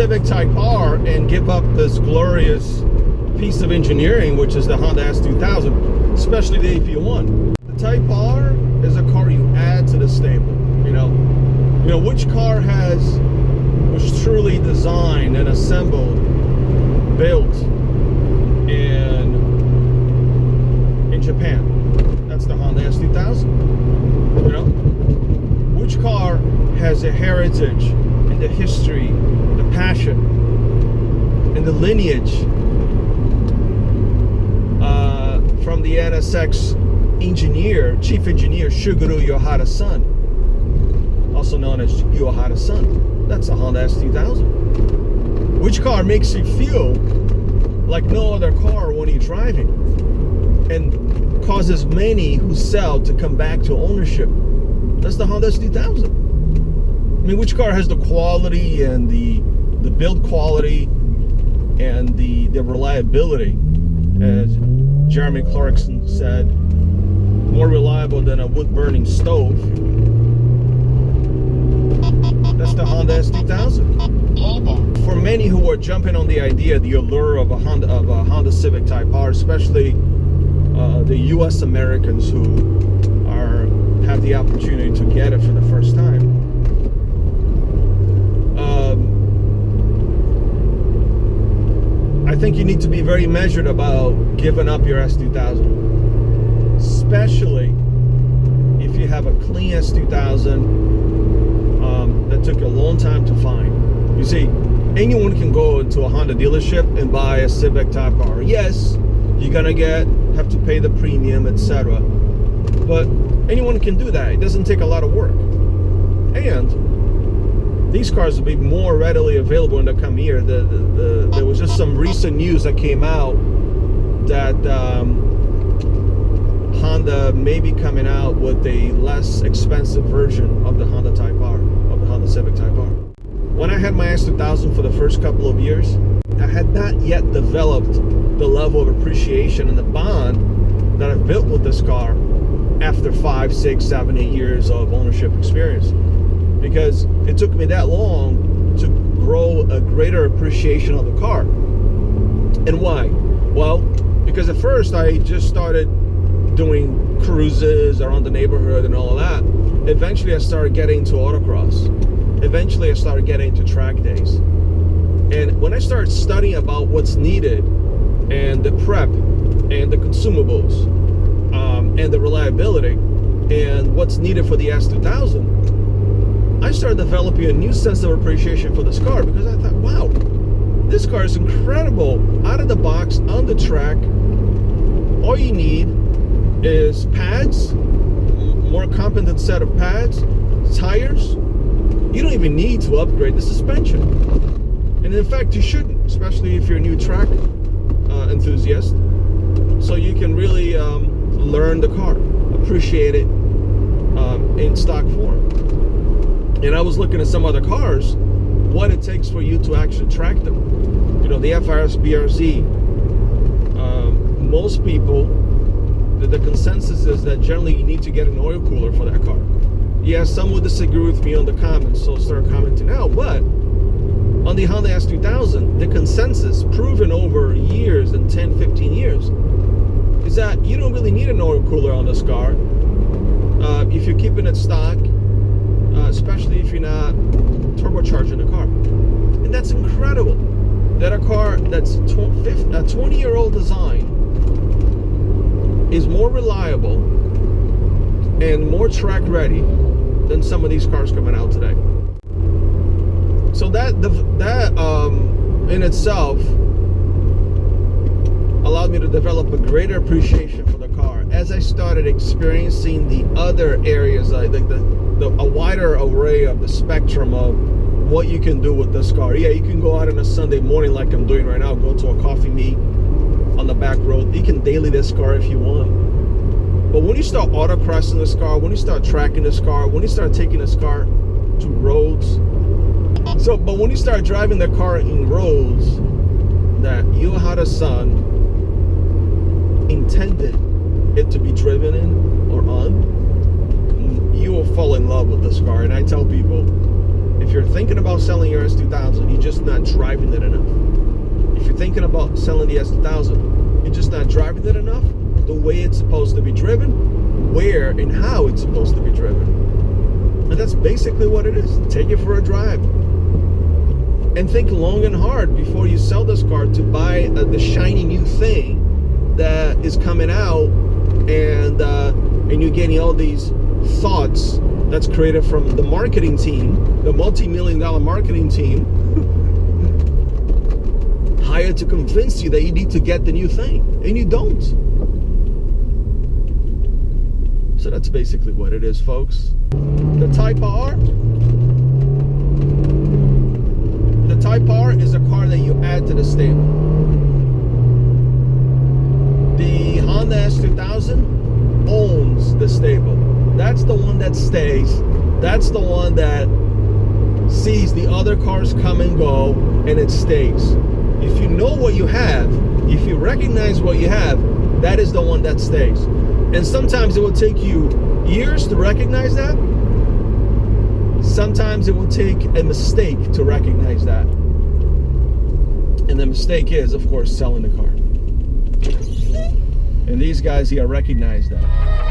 Civic Type R and give up this glorious piece of engineering, which is the Honda S2000, especially the AP1. The Type R is a car you add to the stable. You know which car was truly designed and assembled, built in Japan. That's the Honda S2000. You know, which car has a heritage and the history, the passion, and the lineage from the NSX engineer, chief engineer Shigeru Yohara's son, also known as Yohara's son. That's a Honda S2000. Which car makes you feel like no other car when you're driving and causes many who sell to come back to ownership? That's the Honda S2000. I mean, which car has the quality and the build quality and the reliability, as Jeremy Clarkson said, more reliable than a wood-burning stove? That's the Honda S2000. For many who are jumping on the idea, the allure of a Honda Civic Type R, especially the U.S. Americans who have the opportunity to get it for the first time, I think you need to be very measured about giving up your S2000, especially if you have a clean S2000 that took a long time to find. You see, anyone can go into a Honda dealership and buy a Civic Type R. Yes, you're gonna have to pay the premium, etc. But anyone can do that. It doesn't take a lot of work. And these cars will be more readily available in the coming year. There was just some recent news that came out that Honda may be coming out with a less expensive version of the Honda Type R, of the Honda Civic Type R. When I had my S2000 for the first couple of years, I had not yet developed the level of appreciation and the bond that I've built with this car after 5, 6, 7, 8 years of ownership experience. Because it took me that long to grow a greater appreciation of the car. And why? Well, because at first I just started doing cruises around the neighborhood and all of that. Eventually I started getting into autocross. Eventually I started getting into track days. And when I started studying about what's needed and the prep and the consumables and the reliability and what's needed for the S2000, I started developing a new sense of appreciation for this car, because I thought, wow, this car is incredible. Out of the box, on the track, all you need is pads, more competent set of pads, tires. You don't even need to upgrade the suspension. And in fact, you shouldn't, especially if you're a new track enthusiast. So you can really learn the car, appreciate it in stock form. And I was looking at some other cars, what it takes for you to actually track them. You know, the FRS BRZ, most people, the consensus is that generally you need to get an oil cooler for that car. Yeah, some will disagree with me on the comments, so start commenting now. But on the Honda S2000, the consensus, proven over years and 10, 15 years, is that you don't really need an oil cooler on this car if you're keeping it stock, especially if you're not turbocharging the car. And that's incredible that a car that's a 20-year-old design is more reliable and more track ready than some of these cars coming out today. So that in itself allowed me to develop a greater appreciation for the car as I started experiencing the other areas, like a wider array of the spectrum of what you can do with this car. Yeah, you can go out on a Sunday morning like I'm doing right now, go to a coffee meet on the back road. You can daily this car if you want. But when you start autocrossing this car, when you start tracking this car, when you start taking this car to roads, but when you start driving the car in roads that Yohara's son intended it to be driven in or on, you will fall in love with this car. And I tell people, If you're thinking about selling your S2000, you're just not driving it enough. If you're thinking about selling the S2000, you're just not driving it enough the way it's supposed to be driven, where and how it's supposed to be driven. And that's basically what it is. Take it for a drive. And think long and hard before you sell this car to buy the shiny new thing that is coming out, and you're getting all these thoughts that's created from the marketing team, the multi-million-dollar marketing team, hired to convince you that you need to get the new thing, and you don't. So that's basically what it is, folks. The Type R. The Type R is a car that you add to the stable. The Honda S2000 owns the stable. That's the one that stays. That's the one that sees the other cars come and go, and it stays. If you know what you have, if you recognize what you have, that is the one that stays. And sometimes it will take you years to recognize that. Sometimes it will take a mistake to recognize that. And the mistake is, of course, selling the car. And these guys here recognize that.